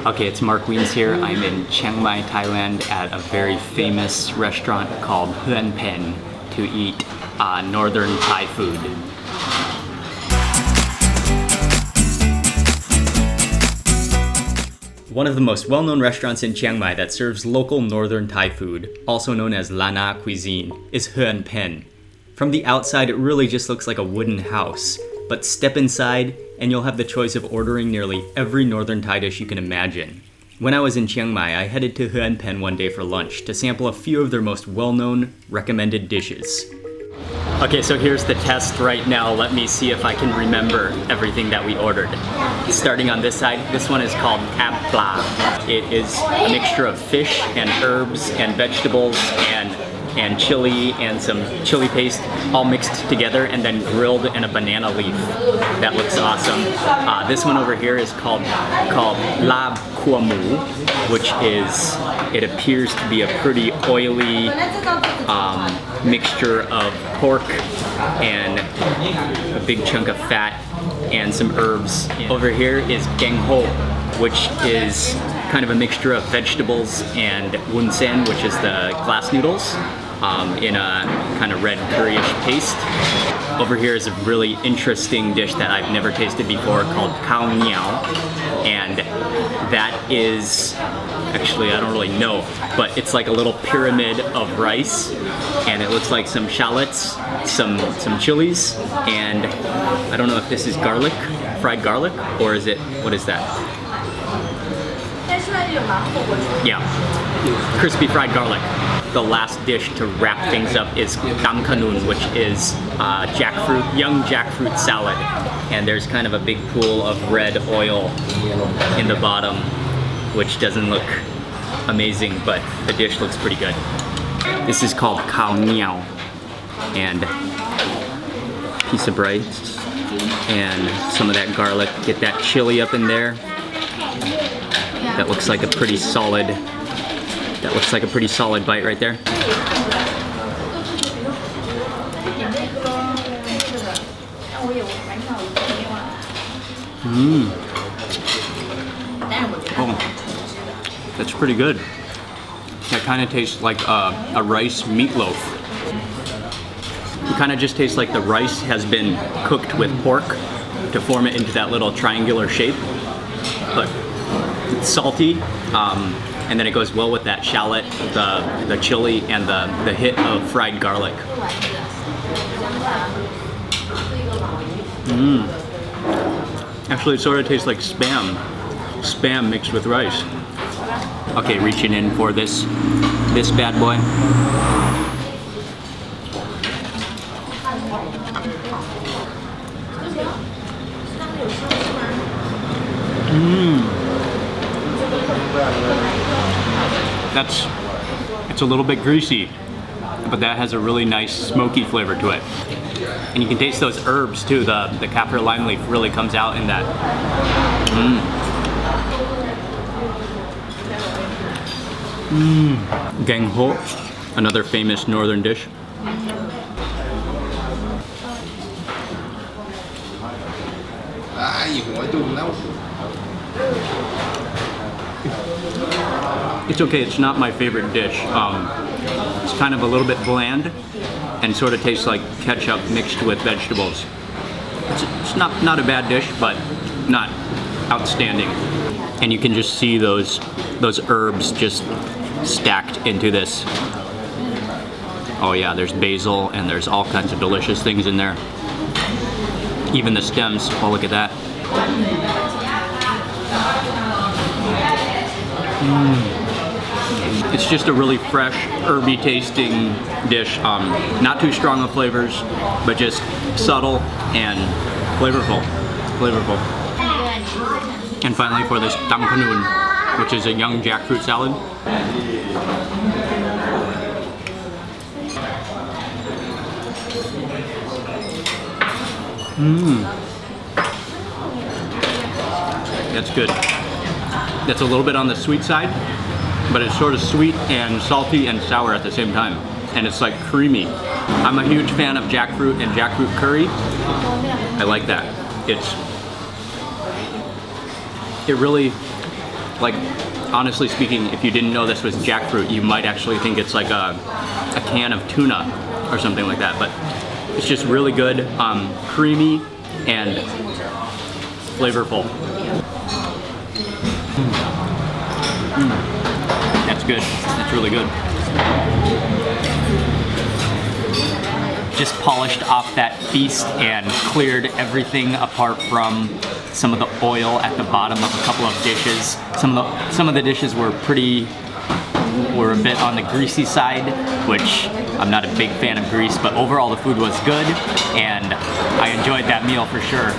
Okay, it's Mark Wiens here. I'm in Chiang Mai, Thailand at a very famous restaurant called Huen Phen to eat northern Thai food. One of the most well-known restaurants in Chiang Mai that serves local northern Thai food, also known as Lana cuisine, is Huen Phen. From the outside, it really just looks like a wooden house, but step inside and you'll have the choice of ordering nearly every northern Thai dish you can imagine. When I was in Chiang Mai, I headed to Huen Phen one day for lunch to sample a few of their most well-known, recommended dishes. Okay, so here's the test right now. Let me see if I can remember everything that we ordered. Starting on this side, this one is called ab pla. It is a mixture of fish and herbs and vegetables and chili and some chili paste all mixed together and then grilled in a banana leaf. That looks awesome. This one over here is called lab kua mu, which is, it appears to be a pretty oily mixture of pork and a big chunk of fat and some herbs. Over here is geng ho, which is kind of a mixture of vegetables and Wun sen, which is the glass noodles, in a kind of red curryish paste. Over here is a really interesting dish that I've never tasted before called khao ngiaw, and that is, actually I don't really know, but it's like a little pyramid of rice, and it looks like some shallots, some chilies, and I don't know if this is garlic, fried garlic, or is it, what is that? Yeah, crispy fried garlic. The last dish to wrap things up is tam kanun, which is young jackfruit salad. And there's kind of a big pool of red oil in the bottom, which doesn't look amazing, but the dish looks pretty good. This is called khao ngiaw, and piece of rice and some of that garlic. Get that chili up in there. That looks like a pretty solid bite right there. Oh, that's pretty good. That kind of tastes like a rice meatloaf. It kind of just tastes like the rice has been cooked with pork to form it into that little triangular shape. But it's salty, and then it goes well with that shallot, the chili, and the hit of fried garlic. Actually, it sort of tastes like spam mixed with rice. Okay, reaching in for this bad boy. It's a little bit greasy, but that has a really nice smoky flavor to it. And you can taste those herbs too. The kaffir lime leaf really comes out in that. Geng ho, another famous northern dish. It's okay, it's not my favorite dish. It's kind of a little bit bland and sort of tastes like ketchup mixed with vegetables. It's not a bad dish, but not outstanding. And you can just see those herbs just stacked into this. Oh yeah, there's basil and there's all kinds of delicious things in there. Even the stems, oh look at that. It's just a really fresh, herby tasting dish. Not too strong of flavors, but just subtle and flavorful. And finally for this tam kanun, which is a young jackfruit salad. That's good. That's a little bit on the sweet side, but it's sort of sweet and salty and sour at the same time. And it's like creamy. I'm a huge fan of jackfruit and jackfruit curry. I like that. It really Like, honestly speaking, if you didn't know this was jackfruit, you might actually think it's like a can of tuna or something like that. But it's just really good, creamy and flavorful. That's good. That's really good. Just polished off that feast and cleared everything apart from some of the oil at the bottom of a couple of dishes. Some of the dishes were a bit on the greasy side, which I'm not a big fan of grease, but overall the food was good and I enjoyed that meal for sure.